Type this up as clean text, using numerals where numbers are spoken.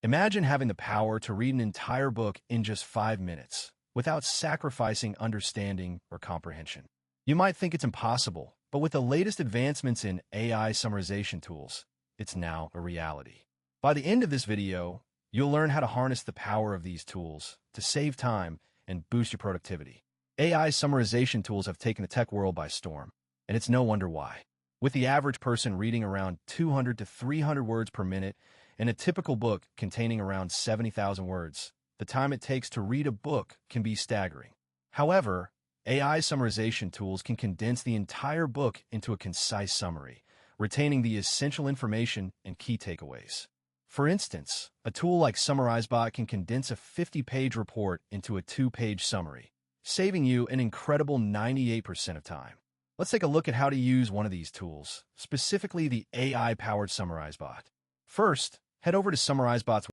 Imagine having the power to read an entire book in just 5 minutes, without sacrificing understanding or comprehension. You might think it's impossible, but with the latest advancements in AI summarization tools, it's now a reality. By the end of this video, you'll learn how to harness the power of these tools to save time and boost your productivity. AI summarization tools have taken the tech world by storm, and it's no wonder why. With the average person reading around 200 to 300 words per minute and a typical book containing around 70,000 words, the time it takes to read a book can be staggering. However, AI summarization tools can condense the entire book into a concise summary, retaining the essential information and key takeaways. For instance, a tool like SummarizBot can condense a 50-page report into a 2-page summary, saving you an incredible 98% of time. Let's take a look at how to use one of these tools, specifically the AI-powered SummarizBot. First, head over to SummarizBot's